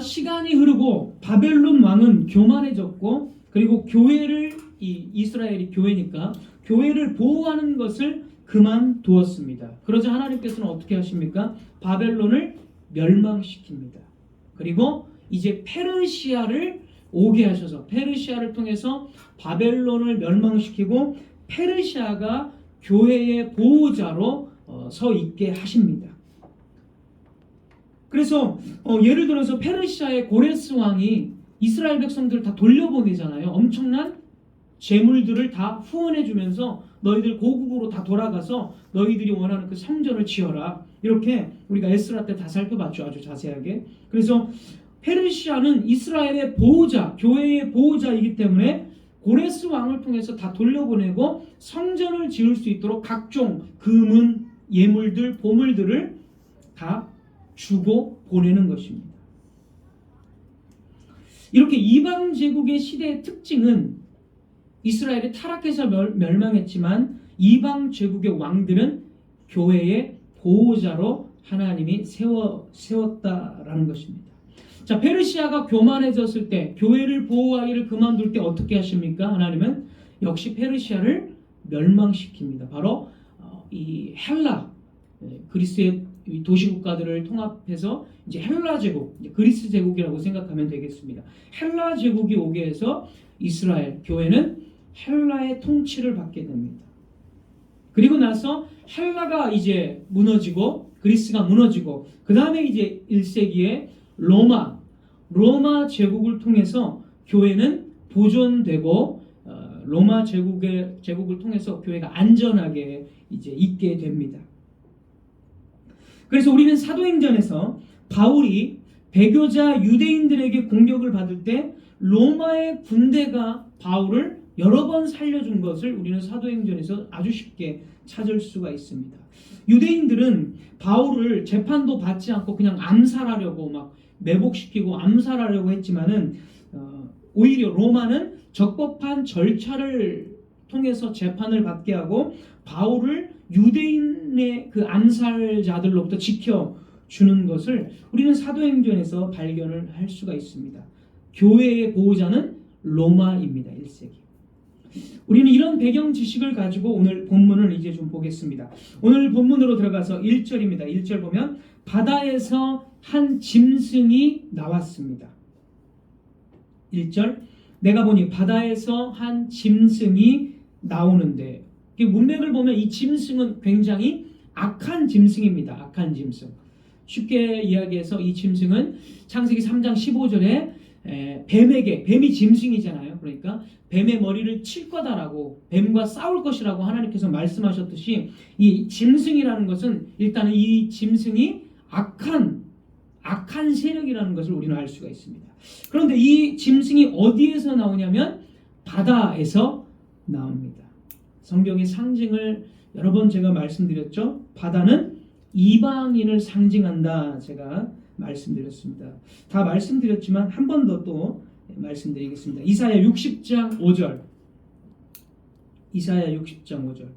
시간이 흐르고 바벨론 왕은 교만해졌고, 그리고 교회를, 이스라엘이 교회니까 교회를 보호하는 것을 그만두었습니다. 그러자 하나님께서는 어떻게 하십니까? 바벨론을 멸망시킵니다. 그리고 이제 페르시아를 오게 하셔서 페르시아를 통해서 바벨론을 멸망시키고 페르시아가 교회의 보호자로 서 있게 하십니다. 그래서 예를 들어서 페르시아의 고레스 왕이 이스라엘 백성들을 다 돌려보내잖아요. 엄청난 재물들을 다 후원해 주면서 너희들 고국으로 다 돌아가서 너희들이 원하는 그 성전을 지어라. 이렇게 우리가 에스라 때 다 살펴봤죠. 아주 자세하게. 그래서 페르시아는 이스라엘의 보호자, 교회의 보호자이기 때문에 고레스 왕을 통해서 다 돌려보내고 성전을 지을 수 있도록 각종 금은, 예물들, 보물들을 다 주고 보내는 것입니다. 이렇게 이방 제국의 시대의 특징은 이스라엘이 타락해서 멸망했지만 이방 제국의 왕들은 교회의 보호자로 하나님이 세웠다라는 것입니다. 자, 페르시아가 교만해졌을 때, 교회를 보호하기를 그만둘 때 어떻게 하십니까? 하나님은 역시 페르시아를 멸망시킵니다. 바로 이 헬라, 그리스의 도시국가들을 통합해서 이제 헬라 제국, 그리스 제국이라고 생각하면 되겠습니다. 헬라 제국이 오게 해서 이스라엘 교회는 헬라의 통치를 받게 됩니다. 그리고 나서 헬라가 이제 무너지고 그리스가 무너지고 그 다음에 이제 1세기에 로마 제국을 통해서 교회는 보존되고 로마 제국을 통해서 교회가 안전하게 이제 있게 됩니다. 그래서 우리는 사도행전에서 바울이 배교자 유대인들에게 공격을 받을 때 로마의 군대가 바울을 여러 번 살려준 것을 우리는 사도행전에서 아주 쉽게 찾을 수가 있습니다. 유대인들은 바울을 재판도 받지 않고 그냥 암살하려고 막 매복시키고 암살하려고 했지만은 오히려 로마는 적법한 절차를 통해서 재판을 받게 하고 바울을 유대인의 그 암살자들로부터 지켜주는 것을 우리는 사도행전에서 발견을 할 수가 있습니다. 교회의 보호자는 로마입니다. 1세기. 우리는 이런 배경 지식을 가지고 오늘 본문을 이제 좀 보겠습니다. 오늘 본문으로 들어가서 1절입니다. 1절 보면 바다에서 한 짐승이 나왔습니다. 1절 내가 보니 바다에서 한 짐승이 나오는데, 문맥을 보면 이 짐승은 굉장히 악한 짐승입니다. 악한 짐승. 쉽게 이야기해서 이 짐승은 창세기 3장 15절에 뱀이 짐승이잖아요. 그러니까 뱀의 머리를 칠 거다라고, 뱀과 싸울 것이라고 하나님께서 말씀하셨듯이 이 짐승이라는 것은 일단은 이 짐승이 악한 세력이라는 것을 우리는 알 수가 있습니다. 그런데 이 짐승이 어디에서 나오냐면 바다에서 나옵니다. 성경의 상징을 여러 번 제가 말씀드렸죠. 바다는 이방인을 상징한다. 제가 말씀드렸습니다. 다 말씀드렸지만 한 번 더 또 말씀드리겠습니다. 이사야 60장 5절. 이사야 60장 5절.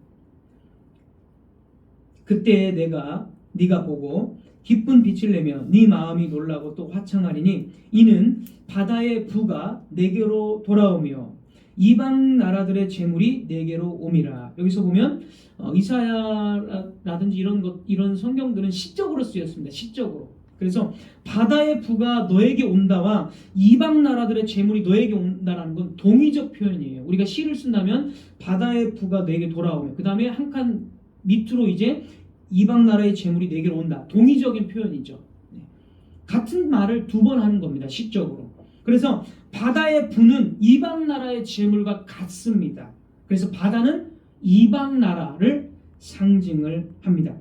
그때 네가 보고 기쁜 빛을 내며 네 마음이 놀라고 또 화창하리니 이는 바다의 부가 내게로 돌아오며 이방 나라들의 재물이 내게로 옴이라. 여기서 보면 이사야라든지 이런 성경들은 시적으로 쓰였습니다. 시적으로. 그래서 바다의 부가 너에게 온다와 이방 나라들의 재물이 너에게 온다라는 건 동의적 표현이에요. 우리가 시를 쓴다면 바다의 부가 너에게 돌아오며 그 다음에 한 칸 밑으로 이제 이방 나라의 재물이 내게로 온다. 동의적인 표현이죠. 같은 말을 두 번 하는 겁니다. 시적으로. 그래서 바다의 부는 이방 나라의 재물과 같습니다. 그래서 바다는 이방 나라를 상징을 합니다.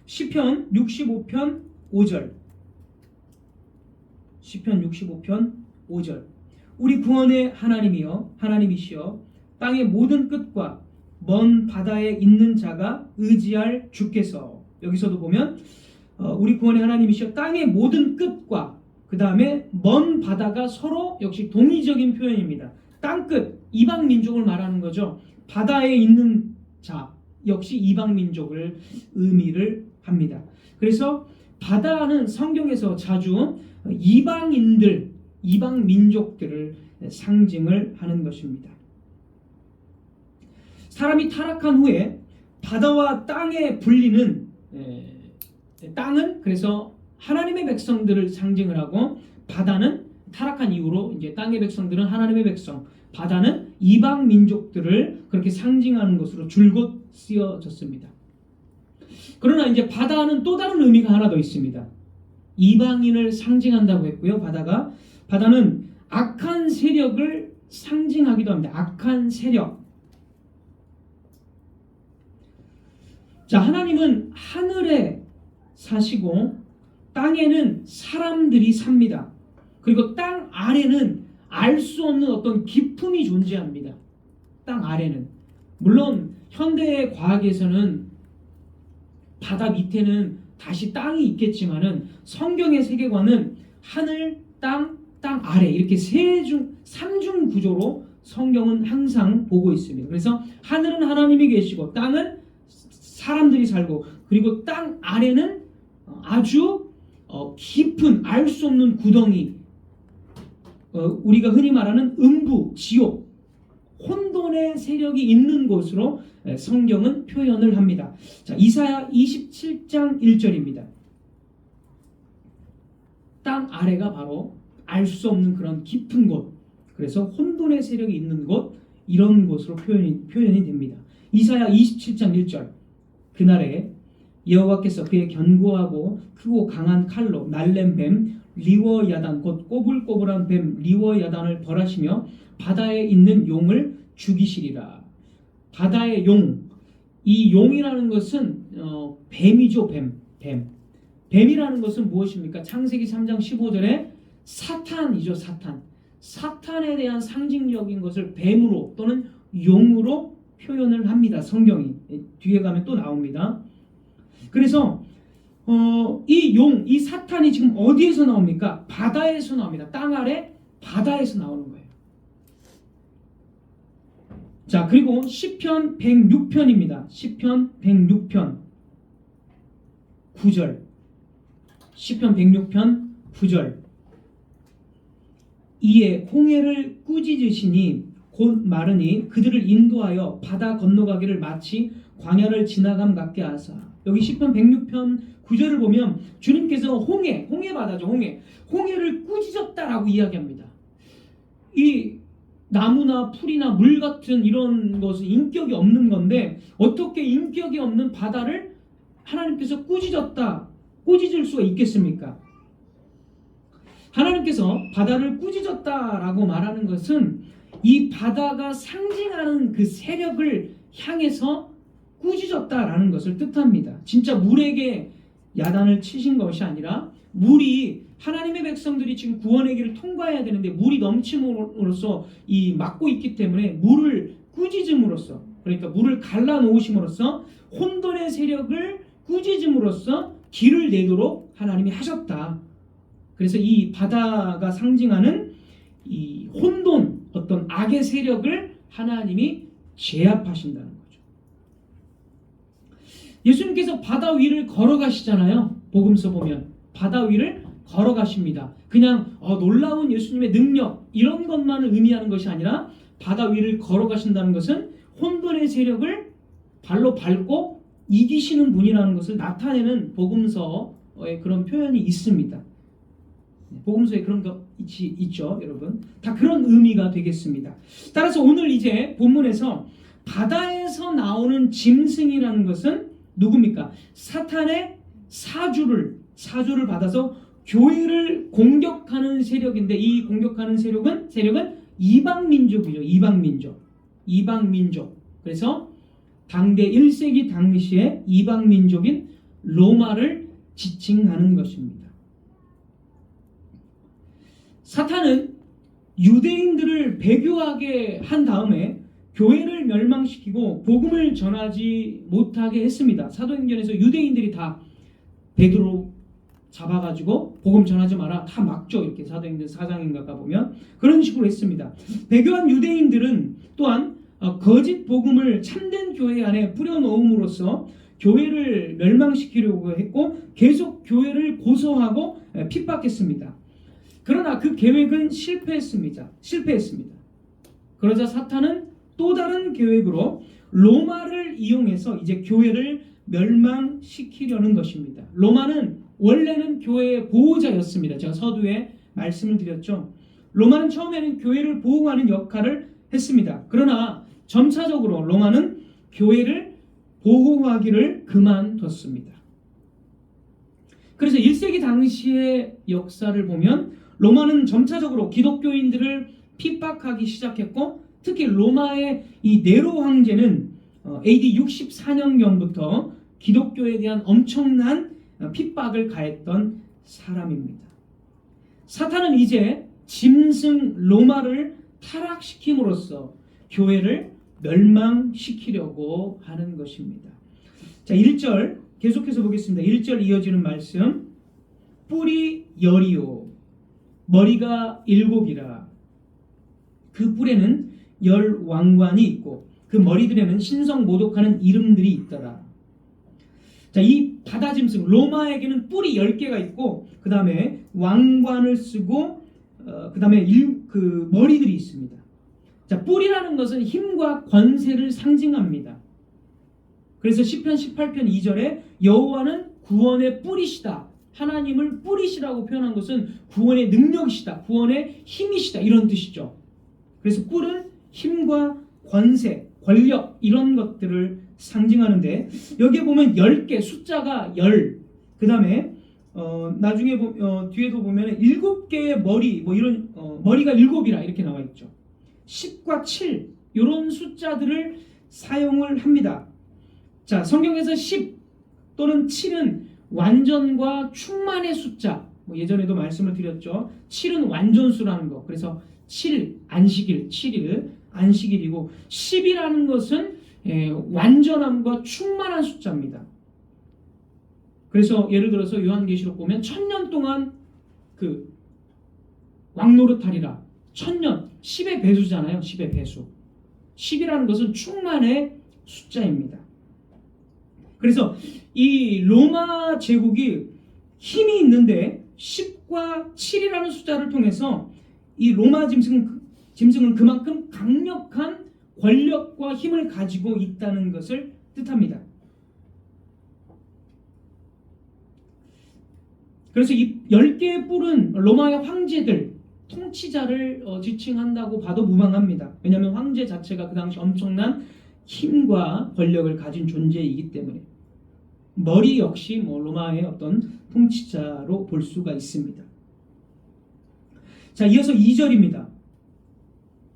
시편 65편 5절. 시편 65편 5절. 우리 구원의 하나님이시여 땅의 모든 끝과 먼 바다에 있는 자가 의지할 주께서. 여기서도 보면 우리 구원의 하나님이시여 땅의 모든 끝과 그 다음에 먼 바다가 서로 역시 동의적인 표현입니다. 땅끝, 이방 민족을 말하는 거죠. 바다에 있는 자 역시 이방 민족을 의미를 합니다. 그래서 바다는 성경에서 자주 이방인들, 이방 민족들을 상징을 하는 것입니다. 사람이 타락한 후에 바다와 땅에 불리는 땅은 그래서 하나님의 백성들을 상징을 하고, 바다는 타락한 이후로 이제 땅의 백성들은 하나님의 백성, 바다는 이방 민족들을 그렇게 상징하는 것으로 줄곧 쓰여졌습니다. 그러나 이제 바다는 또 다른 의미가 하나 더 있습니다. 이방인을 상징한다고 했고요. 바다는 악한 세력을 상징하기도 합니다. 악한 세력. 자, 하나님은 하늘에 사시고 땅에는 사람들이 삽니다. 그리고 땅 아래는 알 수 없는 어떤 기품이 존재합니다. 땅 아래는. 물론 현대의 과학에서는 바다 밑에는 다시 땅이 있겠지만은 성경의 세계관은 하늘, 땅 아래 이렇게 삼중 구조로 성경은 항상 보고 있습니다. 그래서 하늘은 하나님이 계시고 땅은 사람들이 살고, 그리고 땅 아래는 아주 깊은 알 수 없는 구덩이, 우리가 흔히 말하는 음부, 지옥, 혼돈의 세력이 있는 곳으로 성경은 표현을 합니다. 자, 이사야 27장 1절입니다. 땅 아래가 바로 알 수 없는 그런 깊은 곳, 그래서 혼돈의 세력이 있는 곳, 이런 곳으로 표현이 됩니다. 이사야 27장 1절. 그날에 여호와께서 그의 견고하고 크고 강한 칼로 날랜 뱀 리워야단, 곧 꼬불꼬불한 뱀 리워야단을 벌하시며 바다에 있는 용을 죽이시리라. 바다의 용, 이 용이라는 것은 뱀이죠. 뱀이라는 것은 무엇입니까? 창세기 3장 15절에 사탄이죠. 사탄에 대한 상징적인 것을 뱀으로 또는 용으로 표현을 합니다. 성경이 뒤에 가면 또 나옵니다. 그래서 이 용, 이 사탄이 지금 어디에서 나옵니까? 바다에서 나옵니다. 땅 아래 바다에서 나오는 거예요. 자, 그리고 시편 106편입니다. 시편 106편 9절. 시편 106편 9절. 이에 홍해를 꾸짖으시니 곧 마르니 그들을 인도하여 바다 건너가기를 마치 광야를 지나감 같게 하사. 여기 시편 106편 9절을 보면 주님께서 홍해 바다죠. 홍해를 꾸짖었다라고 이야기합니다. 이 나무나 풀이나 물 같은 이런 것은 인격이 없는 건데, 어떻게 인격이 없는 바다를 하나님께서 꾸짖을 수가 있겠습니까? 하나님께서 바다를 꾸짖었다라고 말하는 것은 이 바다가 상징하는 그 세력을 향해서 꾸짖었다라는 것을 뜻합니다. 진짜 물에게 야단을 치신 것이 아니라, 물이 하나님의 백성들이 지금 구원의 길을 통과해야 되는데 물이 넘침으로써 이 막고 있기 때문에 물을 꾸짖음으로써, 그러니까 물을 갈라 놓으심으로써 혼돈의 세력을 꾸짖음으로써 길을 내도록 하나님이 하셨다. 그래서 이 바다가 상징하는 이 혼돈, 어떤 악의 세력을 하나님이 제압하신다는 거죠. 예수님께서 바다 위를 걸어가시잖아요. 복음서 보면 바다 위를 걸어가십니다. 그냥 놀라운 예수님의 능력 이런 것만을 의미하는 것이 아니라, 바다 위를 걸어가신다는 것은 혼돈의 세력을 발로 밟고 이기시는 분이라는 것을 나타내는 복음서의 그런 표현이 있습니다. 복음서에 그런 거 있죠, 여러분. 다 그런 의미가 되겠습니다. 따라서 오늘 이제 본문에서 바다에서 나오는 짐승이라는 것은 누굽니까? 사탄의 사주를 받아서 교회를 공격하는 세력인데, 이 공격하는 세력은 이방 민족이죠. 이방 민족. 그래서 당대 1세기 당시에 이방 민족인 로마를 지칭하는 것입니다. 사탄은 유대인들을 배교하게 한 다음에 교회를 멸망시키고 복음을 전하지 못하게 했습니다. 사도행전에서 유대인들이 다 베드로 잡아가지고 복음 전하지 마라, 다 막죠. 이렇게 사도행전 4장인가 가보면 그런 식으로 했습니다. 배교한 유대인들은 또한 거짓 복음을 참된 교회 안에 뿌려놓음으로써 교회를 멸망시키려고 했고 계속 교회를 고소하고 핍박했습니다. 그러나 그 계획은 실패했습니다. 그러자 사탄은 또 다른 계획으로 로마를 이용해서 이제 교회를 멸망시키려는 것입니다. 로마는 원래는 교회의 보호자였습니다. 제가 서두에 말씀을 드렸죠. 로마는 처음에는 교회를 보호하는 역할을 했습니다. 그러나 점차적으로 로마는 교회를 보호하기를 그만뒀습니다. 그래서 1세기 당시의 역사를 보면 로마는 점차적으로 기독교인들을 핍박하기 시작했고, 특히 로마의 이 네로 황제는 AD 64년경부터 기독교에 대한 엄청난 핍박을 가했던 사람입니다. 사탄은 이제 짐승 로마를 타락시킴으로써 교회를 멸망시키려고 하는 것입니다. 자, 1절 계속해서 보겠습니다. 1절 이어지는 말씀. 뿔이 열이요 머리가 일곱이라. 그 뿔에는 열 왕관이 있고 그 머리들에는 신성 모독하는 이름들이 있더라. 자, 이 바다 짐승 로마에게는 뿔이 10개가 있고 그 다음에 왕관을 쓰고 그 다음에 그 머리들이 있습니다. 자, 뿔이라는 것은 힘과 권세를 상징합니다. 그래서 시편 18편 2절에 여호와는 구원의 뿔이시다. 하나님을 뿔이시라고 표현한 것은 구원의 능력이시다. 구원의 힘이시다. 이런 뜻이죠. 그래서 뿔은 힘과 권세, 권력 이런 것들을 상징하는데 여기에 보면 10개 숫자가 10. 그 다음에 나중에 뒤에도 보면 7개의 머리 뭐 이런 머리가 7이라 이렇게 나와 있죠. 10과 7 이런 숫자들을 사용을 합니다. 자, 성경에서 10 또는 7은 완전과 충만의 숫자. 뭐 예전에도 말씀을 드렸죠. 7은 완전수라는 거. 그래서 7 안식일 7일 안식일이고 10이라는 것은 완전함과 충만한 숫자입니다. 그래서 예를 들어서 요한계시록 보면 1000년 동안 그 왕노릇하리라. 1000년 10의 배수잖아요. 10의 배수. 10이라는 것은 충만의 숫자입니다. 그래서 이 로마 제국이 힘이 있는데 10과 7이라는 숫자를 통해서 이 로마 짐승은 그만큼 강력한 권력과 힘을 가지고 있다는 것을 뜻합니다. 그래서 이 10개의 뿔은 로마의 황제들, 통치자를 지칭한다고 봐도 무방합니다. 왜냐하면 황제 자체가 그 당시 엄청난 힘과 권력을 가진 존재이기 때문에. 머리 역시 뭐 로마의 어떤 통치자로 볼 수가 있습니다. 자, 이어서 2절입니다.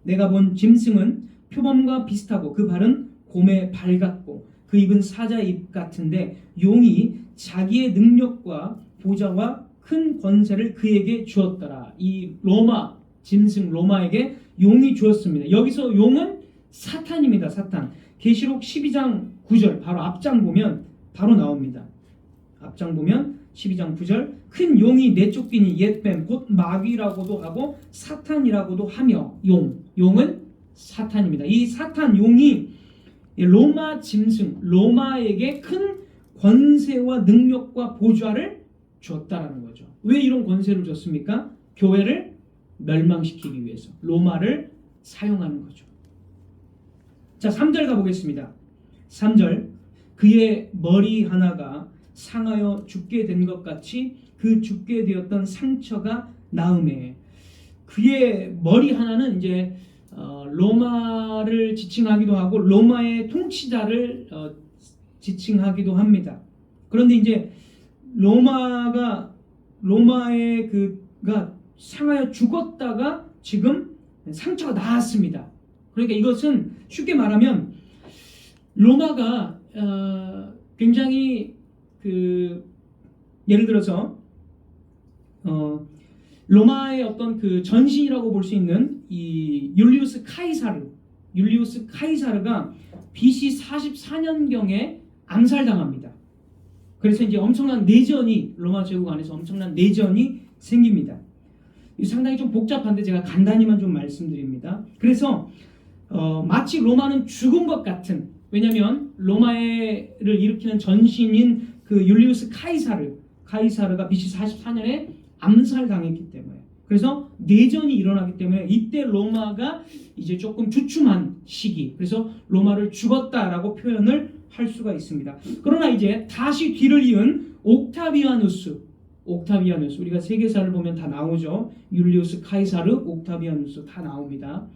내가 본 짐승은 표범과 비슷하고 그 발은 곰의 발 같고 그 입은 사자 입 같은데 용이 자기의 능력과 보좌와 큰 권세를 그에게 주었더라. 이 로마 짐승 로마에게 용이 주었습니다. 여기서 용은 사탄입니다. 사탄. 계시록 12장 9절 바로 앞장 보면 바로 나옵니다. 앞장 보면 12장 9절 큰 용이 내쫓기니 옛뱀 곧 마귀라고도 하고 사탄이라고도 하며 용은 사탄입니다. 이 사탄 용이 로마 짐승 로마에게 큰 권세와 능력과 보좌를 줬다라는 거죠. 왜 이런 권세를 줬습니까? 교회를 멸망시키기 위해서 로마를 사용하는 거죠. 자, 3절 가보겠습니다. 3절 그의 머리 하나가 상하여 죽게 된 것 같이 그 죽게 되었던 상처가 나음에. 그의 머리 하나는 이제 로마를 지칭하기도 하고 로마의 통치자를 지칭하기도 합니다. 그런데 이제 로마의 그가 상하여 죽었다가 지금 상처가 나았습니다. 그러니까 이것은 쉽게 말하면 로마가 굉장히 예를 들어서 로마의 어떤 그 전신이라고 볼 수 있는 이 율리우스 카이사르가 BC 44년경에 암살당합니다. 그래서 이제 엄청난 내전이 로마 제국 안에서 엄청난 내전이 생깁니다. 상당히 좀 복잡한데 제가 간단히만 좀 말씀드립니다. 그래서 마치 로마는 죽은 것 같은 왜냐하면 로마를 일으키는 전신인 그 율리우스 카이사르가 BC 44년에 암살당했기 때문에, 그래서 내전이 일어나기 때문에 이때 로마가 이제 조금 주춤한 시기, 그래서 로마를 죽었다라고 표현을 할 수가 있습니다. 그러나 이제 다시 뒤를 이은 옥타비아누스, 우리가 세계사를 보면 다 나오죠. 율리우스 카이사르, 옥타비아누스 다 나옵니다.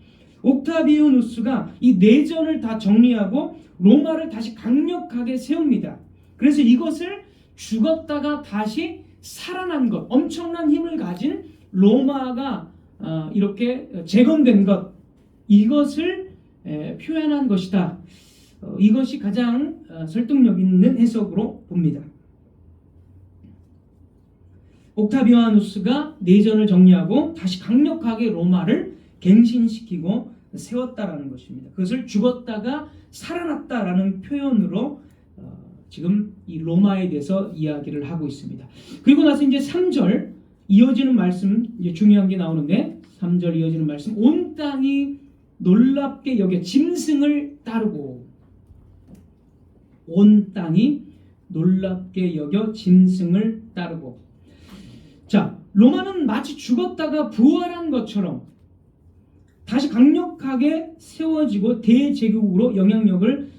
옥타비아누스가 이 내전을 다 정리하고 로마를 다시 강력하게 세웁니다. 그래서 이것을 죽었다가 다시 살아난 것, 엄청난 힘을 가진 로마가 이렇게 재건된 것, 이것을 표현한 것이다. 이것이 가장 설득력 있는 해석으로 봅니다. 옥타비아누스가 내전을 정리하고 다시 강력하게 로마를 갱신시키고 세웠다라는 것입니다. 그것을 죽었다가 살아났다라는 표현으로 지금 이 로마에 대해서 이야기를 하고 있습니다. 그리고 나서 이제 3절 이어지는 말씀, 이제 중요한 게 나오는데 3절 이어지는 말씀, 온 땅이 놀랍게 여겨 짐승을 따르고, 온 땅이 놀랍게 여겨 짐승을 따르고. 자, 로마는 마치 죽었다가 부활한 것처럼 다시 강력하게 세워지고 대제국으로 영향력을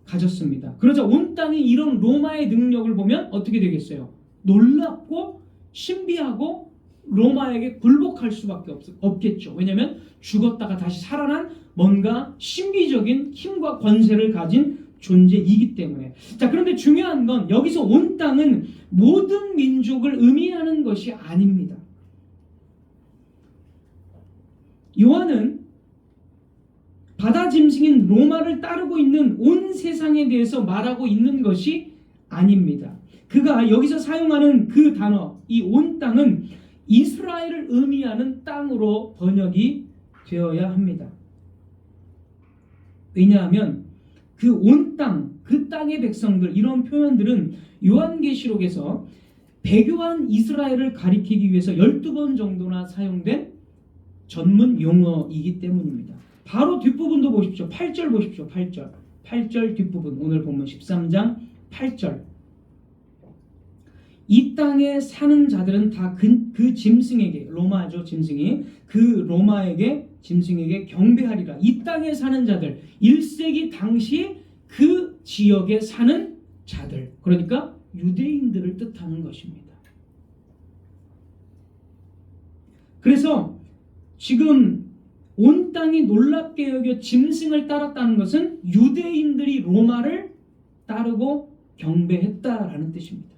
가졌습니다. 그러자 온 땅이 이런 로마의 능력을 보면 어떻게 되겠어요? 놀랍고 신비하고 로마에게 굴복할 수밖에 없겠죠. 왜냐하면 죽었다가 다시 살아난 뭔가 신비적인 힘과 권세를 가진 존재이기 때문에. 자, 그런데 중요한 건 여기서 온 땅은 모든 민족을 의미하는 것이 아닙니다. 요한은 바다 짐승인 로마를 따르고 있는 온 세상에 대해서 말하고 있는 것이 아닙니다. 그가 여기서 사용하는 그 단어, 이 온 땅은 이스라엘을 의미하는 땅으로 번역이 되어야 합니다. 왜냐하면 그 온 땅, 그 땅의 백성들, 이런 표현들은 요한계시록에서 배교한 이스라엘을 가리키기 위해서 12번 정도나 사용된 전문 용어이기 때문입니다. 바로 뒷부분도 보십시오. 8절 보십시오. 8절 뒷부분, 오늘 보면 13장 8절. 이 땅에 사는 자들은 다 그 짐승에게, 로마죠, 짐승이, 그 로마에게, 짐승에게 경배하리라. 이 땅에 사는 자들, 1세기 당시 그 지역에 사는 자들, 그러니까 유대인들을 뜻하는 것입니다. 그래서 지금 온 땅이 놀랍게 여겨 짐승을 따랐다는 것은 유대인들이 로마를 따르고 경배했다라는 뜻입니다.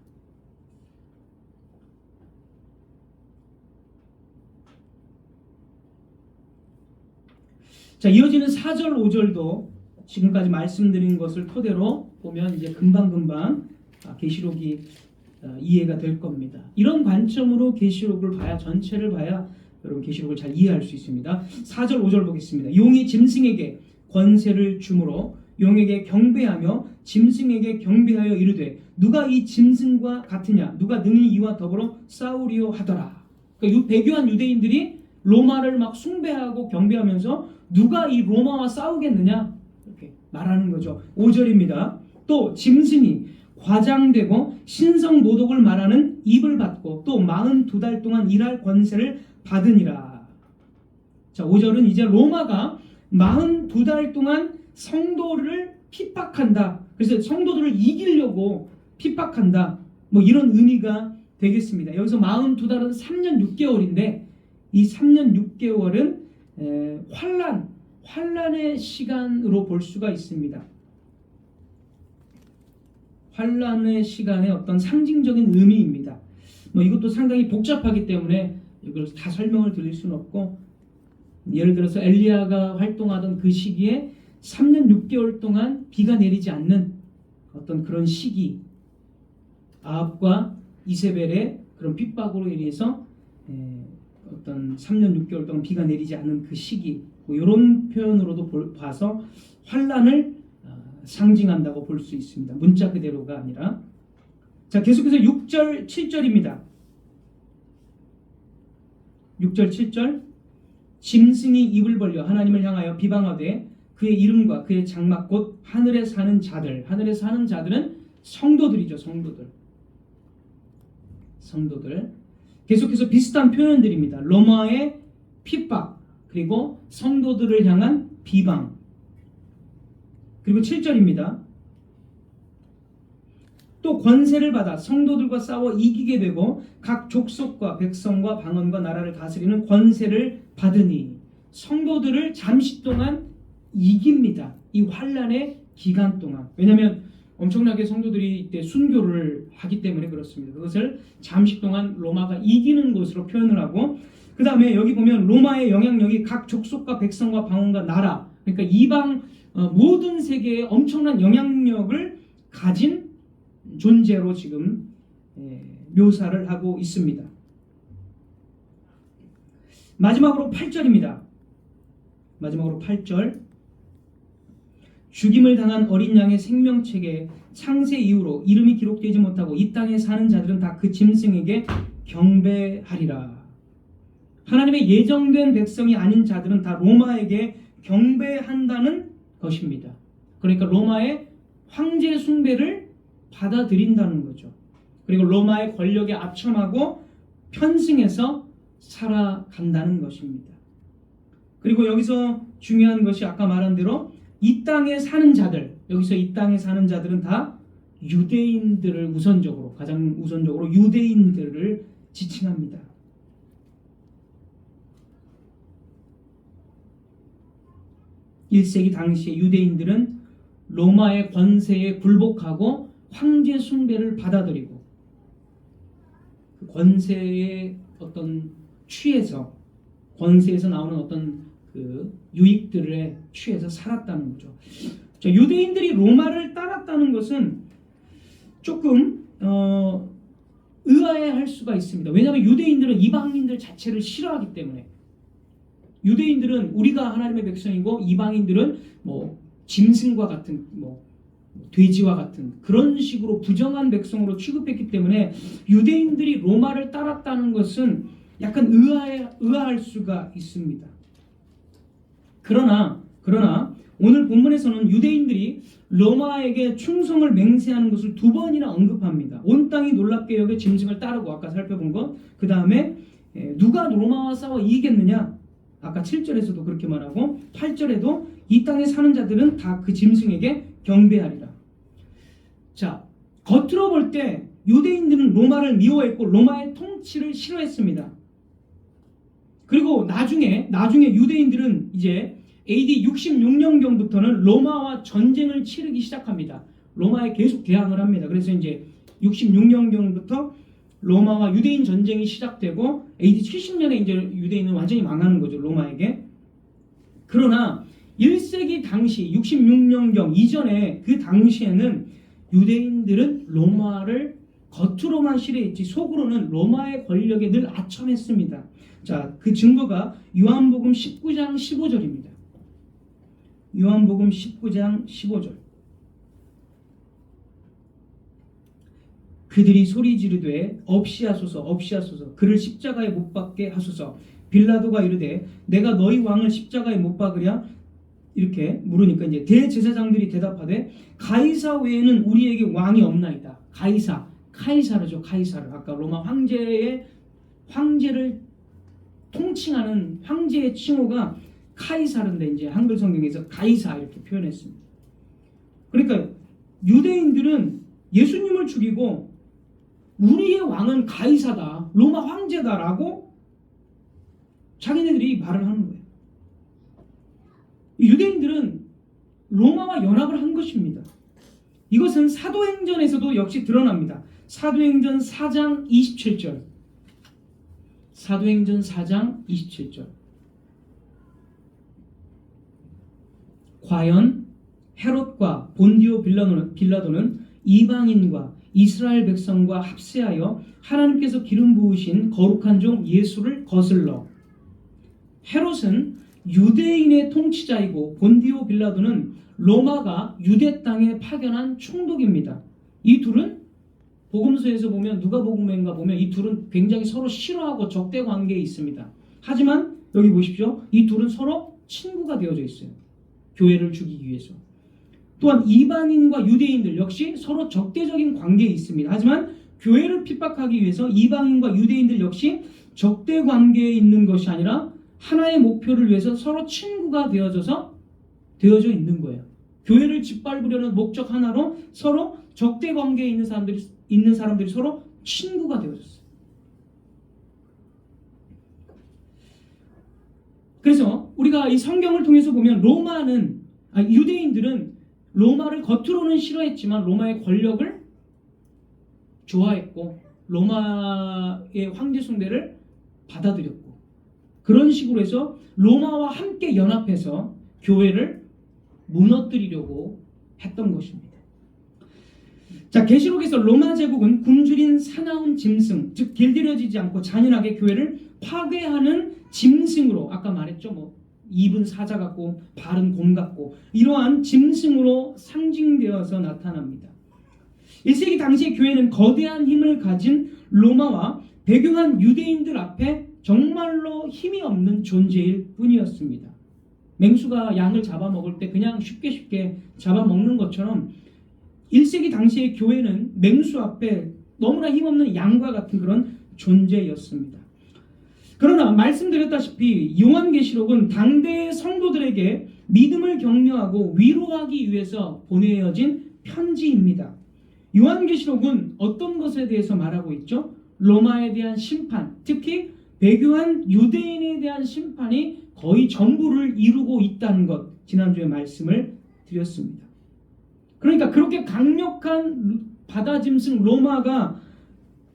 자, 이어지는 4절, 5절도 지금까지 말씀드린 것을 토대로 보면 이제 금방 계시록이 이해가 될 겁니다. 이런 관점으로 계시록을 봐야, 전체를 봐야 여러분 계시록을 잘 이해할 수 있습니다. 4절, 5절 보겠습니다. 용이 짐승에게 권세를 주므로 용에게 경배하며 짐승에게 경배하여 이르되 누가 이 짐승과 같으냐, 누가 능히 이와 더불어 싸우리요 하더라. 그러니까 배교한 유대인들이 로마를 막 숭배하고 경배하면서 누가 이 로마와 싸우겠느냐 이렇게 말하는 거죠. 5절입니다. 또 짐승이 과장되고 신성 모독을 말하는 입을 받고 또 42달 동안 일할 권세를 받으니라. 자, 5절은 이제 로마가 42달 동안 성도를 핍박한다. 그래서 성도들을 이기려고 핍박한다. 뭐 이런 의미가 되겠습니다. 여기서 42달은 3년 6개월인데 이 3년 6개월은 환란의 시간으로 볼 수가 있습니다. 환란의 시간의 어떤 상징적인 의미입니다. 뭐 이것도 상당히 복잡하기 때문에 이걸 다 설명을 드릴 수는 없고, 예를 들어서 엘리야가 활동하던 그 시기에 3년 6개월 동안 비가 내리지 않는 어떤 그런 시기, 아합과 이세벨의 그런 핍박으로 인해서 어떤 3년 6개월 동안 비가 내리지 않는 그 시기, 뭐 이런 표현으로도 봐서 환란을 상징한다고 볼 수 있습니다. 문자 그대로가 아니라. 자, 계속해서 6절 7절입니다. 6절 7절. 짐승이 입을 벌려 하나님을 향하여 비방하되 그의 이름과 그의 장막 곧 하늘에 사는 자들. 하늘에 사는 자들은 성도들이죠. 성도들. 계속해서 비슷한 표현들입니다. 로마의 핍박, 그리고 성도들을 향한 비방. 그리고 7절입니다. 또 권세를 받아 성도들과 싸워 이기게 되고 각 족속과 백성과 방언과 나라를 다스리는 권세를 받으니, 성도들을 잠시 동안 이깁니다. 이 환란의 기간 동안. 왜냐하면 엄청나게 성도들이 이때 순교를 하기 때문에 그렇습니다. 그것을 잠시 동안 로마가 이기는 것으로 표현을 하고, 그 다음에 여기 보면 로마의 영향력이 각 족속과 백성과 방언과 나라, 그러니까 이방 모든 세계에 엄청난 영향력을 가진 존재로 지금 묘사를 하고 있습니다. 마지막으로 8절입니다. 마지막으로 8절. 죽임을 당한 어린 양의 생명책에 창세 이후로 이름이 기록되지 못하고 이 땅에 사는 자들은 다 그 짐승에게 경배하리라. 하나님의 예정된 백성이 아닌 자들은 다 로마에게 경배한다는 것입니다. 그러니까 로마의 황제 숭배를 받아들인다는 거죠. 그리고 로마의 권력에 압첨하고 편승해서 살아간다는 것입니다. 그리고 여기서 중요한 것이 아까 말한 대로 이 땅에 사는 자들, 여기서 이 땅에 사는 자들은 다 유대인들을 우선적으로, 가장 우선적으로 유대인들을 지칭합니다. (1세기) 당시의 유대인들은 로마의 권세에 굴복하고 황제 숭배를 받아들이고 그 권세의 어떤 취해서, 권세에서 나오는 어떤 그 유익들에 취해서 살았다는 거죠. 자, 유대인들이 로마를 따랐다는 것은 조금 의아해할 수가 있습니다. 왜냐하면 유대인들은 이방인들 자체를 싫어하기 때문에. 유대인들은 우리가 하나님의 백성이고 이방인들은 뭐 짐승과 같은, 뭐 돼지와 같은 그런 식으로 부정한 백성으로 취급했기 때문에 유대인들이 로마를 따랐다는 것은 약간 의아할 수가 있습니다. 그러나 오늘 본문에서는 유대인들이 로마에게 충성을 맹세하는 것을 2번이나 언급합니다. 온 땅이 놀랍게 여겨 짐승을 따르고, 아까 살펴본 것. 그 다음에 누가 로마와 싸워 이기겠느냐, 아까 7절에서도 그렇게 말하고 8절에도 이 땅에 사는 자들은 다 그 짐승에게 경배하리라. 자, 겉으로 볼 때 유대인들은 로마를 미워했고 로마의 통치를 싫어했습니다. 그리고 나중에 유대인들은 이제 AD 66년경부터는 로마와 전쟁을 치르기 시작합니다. 로마에 계속 대항을 합니다. 그래서 이제 66년경부터 로마와 유대인 전쟁이 시작되고 AD 70년에 이제 유대인은 완전히 망하는 거죠, 로마에게. 그러나 1세기 당시 66년경 이전에 그 당시에는 유대인들은 로마를 겉으로만 싫어했지 속으로는 로마의 권력에 늘 아첨했습니다. 자, 그 증거가 요한복음 19장 15절입니다. 요한복음 19장 15절. 그들이 소리 지르되 없이 하소서, 없이 하소서, 그를 십자가에 못 박게 하소서. 빌라도가 이르되 내가 너희 왕을 십자가에 못 박으랴? 이렇게 물으니까 이제 대제사장들이 대답하되 가이사 외에는 우리에게 왕이 없나이다. 카이사르죠. 카이사르. 아까 로마 황제를 통칭하는 황제의 칭호가 카이사르인데 이제 한글 성경에서 가이사 이렇게 표현했습니다. 그러니까 유대인들은 예수님을 죽이고 우리의 왕은 가이사다, 로마 황제다라고 자기네들이 말을 하는 거예요. 유대인들은 로마와 연합을 한 것입니다. 이것은 사도행전에서도 역시 드러납니다. 사도행전 4장 27절. 사도행전 4장 27절. 과연 헤롯과 본디오 빌라도는 이방인과 이스라엘 백성과 합세하여 하나님께서 기름 부으신 거룩한 종 예수를 거슬러. 헤롯은 유대인의 통치자이고 본디오 빌라도는 로마가 유대 땅에 파견한 총독입니다. 이 둘은 복음서에서 보면, 누가복음인가 보면 이 둘은 굉장히 서로 싫어하고 적대 관계에 있습니다. 하지만 여기 보십시오. 이 둘은 서로 친구가 되어져 있어요. 교회를 죽이기 위해서. 또한 이방인과 유대인들 역시 서로 적대적인 관계에 있습니다. 하지만 교회를 핍박하기 위해서 이방인과 유대인들 역시 적대 관계에 있는 것이 아니라 하나의 목표를 위해서 서로 친구가 되어져 있는 거예요. 교회를 짓밟으려는 목적 하나로 서로 적대 관계에 있는 사람들이 서로 친구가 되어졌어요. 그래서 우리가 이 성경을 통해서 보면 유대인들은 로마를 겉으로는 싫어했지만 로마의 권력을 좋아했고 로마의 황제 숭배를 받아들였고 그런 식으로 해서 로마와 함께 연합해서 교회를 무너뜨리려고 했던 것입니다. 자, 계시록에서 로마 제국은 굶주린 사나운 짐승, 즉 길들여지지 않고 잔인하게 교회를 파괴하는 짐승으로, 아까 말했죠, 입은 사자 같고 발은 곰 같고 이러한 짐승으로 상징되어서 나타납니다. 1세기 당시의 교회는 거대한 힘을 가진 로마와 배교한 유대인들 앞에 정말로 힘이 없는 존재일 뿐이었습니다. 맹수가 양을 잡아먹을 때 그냥 쉽게 잡아먹는 것처럼 1세기 당시의 교회는 맹수 앞에 너무나 힘없는 양과 같은 그런 존재였습니다. 그러나 말씀드렸다시피 요한계시록은 당대의 성도들에게 믿음을 격려하고 위로하기 위해서 보내어진 편지입니다. 요한계시록은 어떤 것에 대해서 말하고 있죠? 로마에 대한 심판, 특히 배교한 유대인에 대한 심판이 거의 전부를 이루고 있다는 것, 지난주에 말씀을 드렸습니다. 그러니까 그렇게 강력한 바다짐승 로마가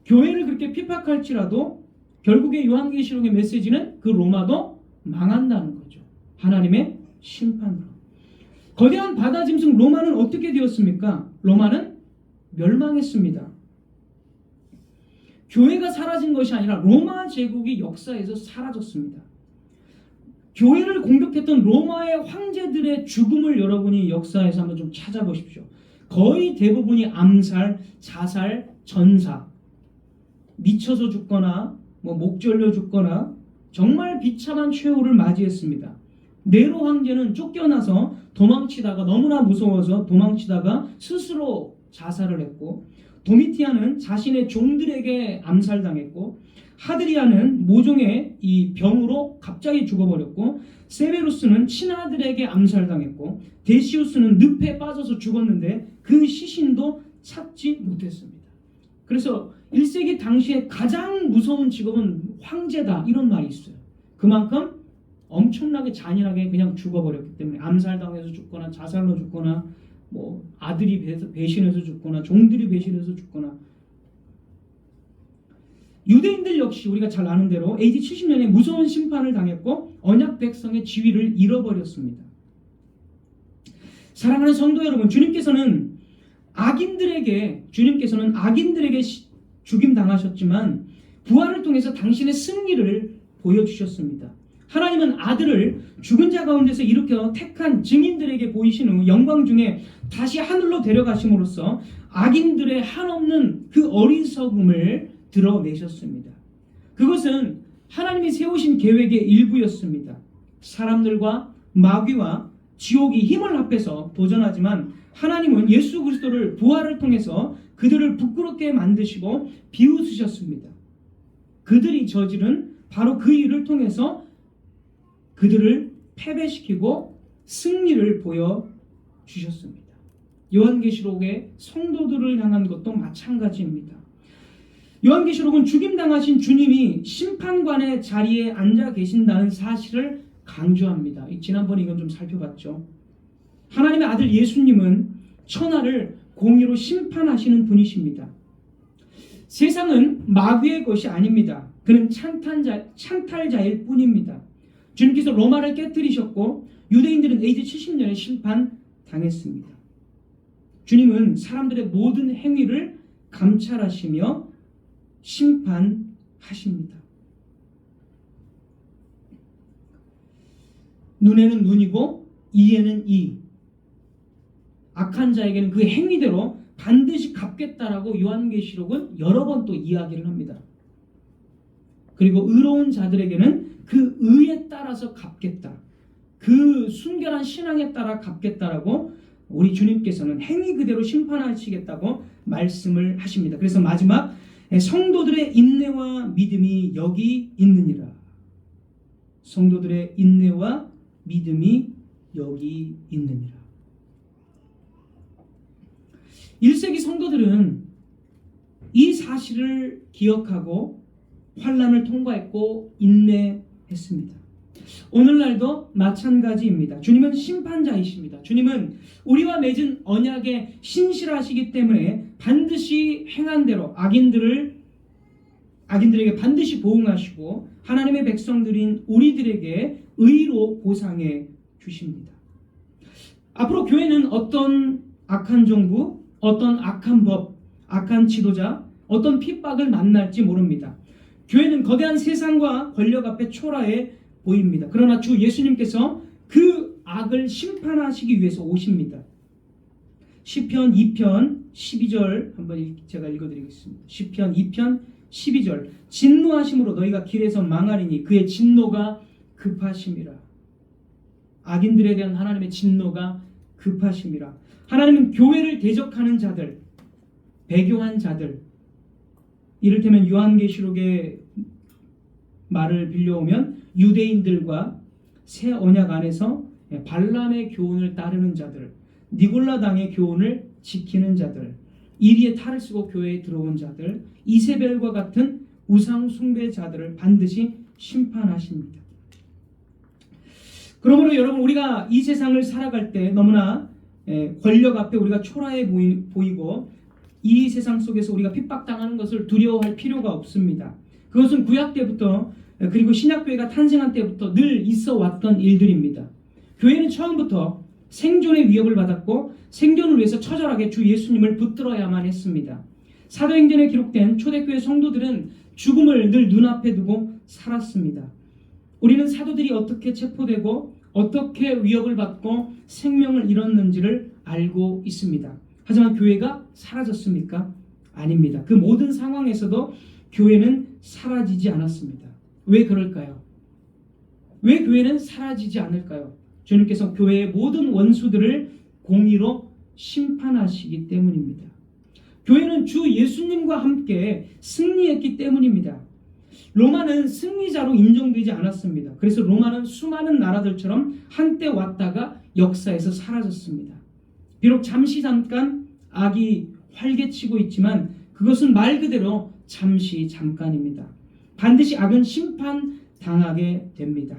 교회를 그렇게 핍박할지라도 결국에 요한계시록의 메시지는 그 로마도 망한다는 거죠. 하나님의 심판으로. 거대한 바다짐승 로마는 어떻게 되었습니까? 로마는 멸망했습니다. 교회가 사라진 것이 아니라 로마 제국이 역사에서 사라졌습니다. 교회를 공격했던 로마의 황제들의 죽음을 여러분이 역사에서 한번 좀 찾아보십시오. 거의 대부분이 암살, 자살, 전사, 미쳐서 죽거나 목 졸려 죽거나 정말 비참한 최후를 맞이했습니다. 네로 황제는 쫓겨나서 도망치다가 너무나 무서워서 도망치다가 스스로 자살을 했고, 도미티안은 자신의 종들에게 암살당했고, 하드리안은 모종의 이 병으로 갑자기 죽어버렸고, 세베루스는 친아들에게 암살당했고, 데시우스는 늪에 빠져서 죽었는데 그 시신도 찾지 못했습니다. 그래서 1세기 당시에 가장 무서운 직업은 황제다, 이런 말이 있어요. 그만큼 엄청나게 잔인하게 그냥 죽어버렸기 때문에 암살당해서 죽거나 자살로 죽거나 아들이 배신해서 죽거나 종들이 배신해서 죽거나. 유대인들 역시 우리가 잘 아는 대로 AD 70년에 무서운 심판을 당했고 언약 백성의 지위를 잃어버렸습니다. 사랑하는 성도 여러분, 주님께서는 악인들에게 죽임 당하셨지만 부활을 통해서 당신의 승리를 보여주셨습니다. 하나님은 아들을 죽은 자 가운데서 일으켜 택한 증인들에게 보이신 후 영광 중에 다시 하늘로 데려가심으로써 악인들의 한없는 그 어리석음을 드러내셨습니다. 그것은 하나님이 세우신 계획의 일부였습니다. 사람들과 마귀와 지옥이 힘을 합해서 도전하지만 하나님은 예수 그리스도를 부활을 통해서 그들을 부끄럽게 만드시고 비웃으셨습니다. 그들이 저지른 바로 그 일을 통해서 그들을 패배시키고 승리를 보여주셨습니다. 요한계시록의 성도들을 향한 것도 마찬가지입니다. 요한계시록은 죽임당하신 주님이 심판관의 자리에 앉아 계신다는 사실을 강조합니다. 지난번에 이건 좀 살펴봤죠. 하나님의 아들 예수님은 천하를 공의로 심판하시는 분이십니다. 세상은 마귀의 것이 아닙니다. 그는 창탈자일 뿐입니다. 주님께서 로마를 깨뜨리셨고 유대인들은 AD 70년에 심판당했습니다. 주님은 사람들의 모든 행위를 감찰하시며 심판하십니다. 눈에는 눈이고 이에는 이. 악한 자에게는 그 행위대로 반드시 갚겠다라고 요한계시록은 여러 번 또 이야기를 합니다. 그리고 의로운 자들에게는 그 의에 따라서 갚겠다. 그 순결한 신앙에 따라 갚겠다라고 우리 주님께서는 행위 그대로 심판하시겠다고 말씀을 하십니다. 그래서 마지막 성도들의 인내와 믿음이 여기 있느니라. 성도들의 인내와 믿음이 여기 있느니라. 1세기 성도들은 이 사실을 기억하고 환난을 통과했고 인내했습니다. 오늘날도 마찬가지입니다. 주님은 심판자이십니다. 주님은 우리와 맺은 언약에 신실하시기 때문에 반드시 행한 대로 악인들에게 반드시 보응하시고 하나님의 백성들인 우리들에게 의로 보상해 주십니다. 앞으로 교회는 어떤 악한 정부, 어떤 악한 법, 악한 지도자, 어떤 핍박을 만날지 모릅니다. 교회는 거대한 세상과 권력 앞에 초라해 보입니다. 그러나 주 예수님께서 그 악을 심판하시기 위해서 오십니다. 시편 2편 12절 한번 제가 읽어드리겠습니다. 시편 2편 12절 진노하심으로 너희가 길에서 망하리니 그의 진노가 급하심이라. 악인들에 대한 하나님의 진노가 급하심이라. 하나님은 교회를 대적하는 자들, 배교한 자들, 이를테면 요한계시록의 말을 빌려오면 유대인들과 새 언약 안에서 발람의 교훈을 따르는 자들, 니골라당의 교훈을 지키는 자들, 이리의 탈을 쓰고 교회에 들어온 자들, 이세벨과 같은 우상 숭배자들을 반드시 심판하십니다. 그러므로 여러분, 우리가 이 세상을 살아갈 때 너무나 권력 앞에 우리가 초라해 보이고 이 세상 속에서 우리가 핍박당하는 것을 두려워할 필요가 없습니다. 그것은 구약 때부터 그리고 신약교회가 탄생한 때부터 늘 있어 왔던 일들입니다. 교회는 처음부터 생존의 위협을 받았고 생존을 위해서 처절하게 주 예수님을 붙들어야만 했습니다. 사도행전에 기록된 초대교회 성도들은 죽음을 늘 눈앞에 두고 살았습니다. 우리는 사도들이 어떻게 체포되고 어떻게 위협을 받고 생명을 잃었는지를 알고 있습니다. 하지만 교회가 사라졌습니까? 아닙니다. 그 모든 상황에서도 교회는 사라지지 않았습니다. 왜 그럴까요? 왜 교회는 사라지지 않을까요? 주님께서 교회의 모든 원수들을 공의로 심판하시기 때문입니다. 교회는 주 예수님과 함께 승리했기 때문입니다. 로마는 승리자로 인정되지 않았습니다. 그래서 로마는 수많은 나라들처럼 한때 왔다가 역사에서 사라졌습니다. 비록 잠깐 악이 활개치고 있지만 그것은 말 그대로 잠깐입니다. 반드시 악은 심판당하게 됩니다.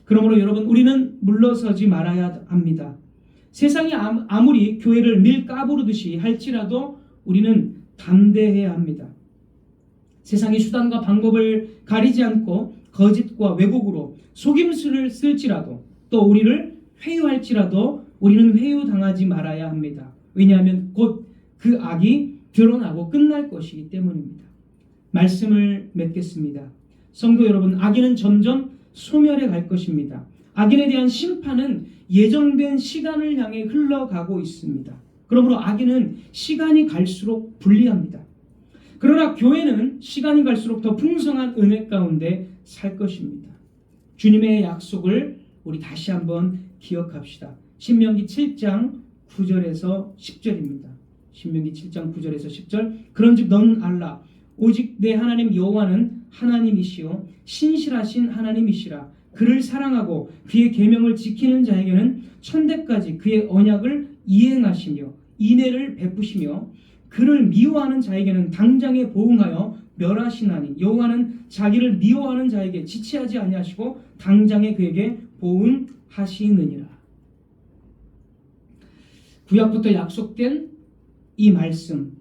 그러므로 여러분, 우리는 물러서지 말아야 합니다. 세상이 아무리 교회를 밀가부르듯이 할지라도 우리는 담대해야 합니다. 세상이 수단과 방법을 가리지 않고 거짓과 왜곡으로 속임수를 쓸지라도 또 우리를 회유할지라도 우리는 회유당하지 말아야 합니다. 왜냐하면 곧 그 악이 드러나고 끝날 것이기 때문입니다. 말씀을 맺겠습니다. 성도 여러분, 악인은 점점 소멸해 갈 것입니다. 악인에 대한 심판은 예정된 시간을 향해 흘러가고 있습니다. 그러므로 악인은 시간이 갈수록 불리합니다. 그러나 교회는 시간이 갈수록 더 풍성한 은혜 가운데 살 것입니다. 주님의 약속을 우리 다시 한번 기억합시다. 신명기 7장 9절에서 10절입니다. 신명기 7장 9절에서 10절. 그런즉 너는 알라. 오직 내 하나님 여호와는 하나님이시요 신실하신 하나님이시라. 그를 사랑하고 그의 계명을 지키는 자에게는 천대까지 그의 언약을 이행하시며 인애를 베푸시며 그를 미워하는 자에게는 당장에 보응하여 멸하시나니 여호와는 자기를 미워하는 자에게 지체하지 아니하시고 당장에 그에게 보응하시느니라. 구약부터 약속된 이 말씀,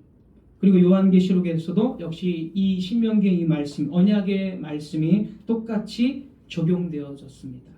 그리고 요한계시록에서도 역시 이 신명기의 이 말씀, 언약의 말씀이 똑같이 적용되어졌습니다.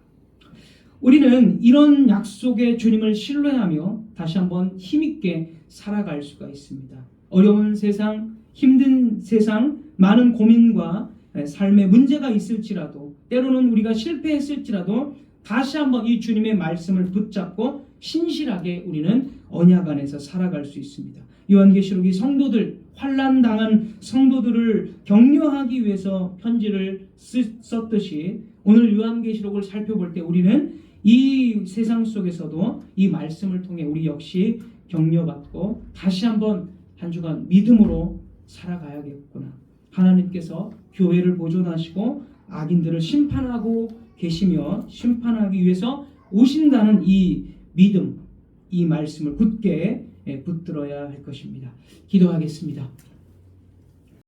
우리는 이런 약속의 주님을 신뢰하며 다시 한번 힘있게 살아갈 수가 있습니다. 어려운 세상, 힘든 세상, 많은 고민과 삶의 문제가 있을지라도, 때로는 우리가 실패했을지라도 다시 한번 이 주님의 말씀을 붙잡고 신실하게 우리는 언약 안에서 살아갈 수 있습니다. 요한계시록이 성도들, 환난당한 성도들을 격려하기 위해서 편지를 썼듯이 오늘 요한계시록을 살펴볼 때 우리는 이 세상 속에서도 이 말씀을 통해 우리 역시 격려받고 다시 한번 한 주간 믿음으로 살아가야겠구나. 하나님께서 교회를 보존하시고 악인들을 심판하고 계시며 심판하기 위해서 오신다는 이 믿음, 이 말씀을 굳게 붙들어야 할 것입니다. 기도하겠습니다.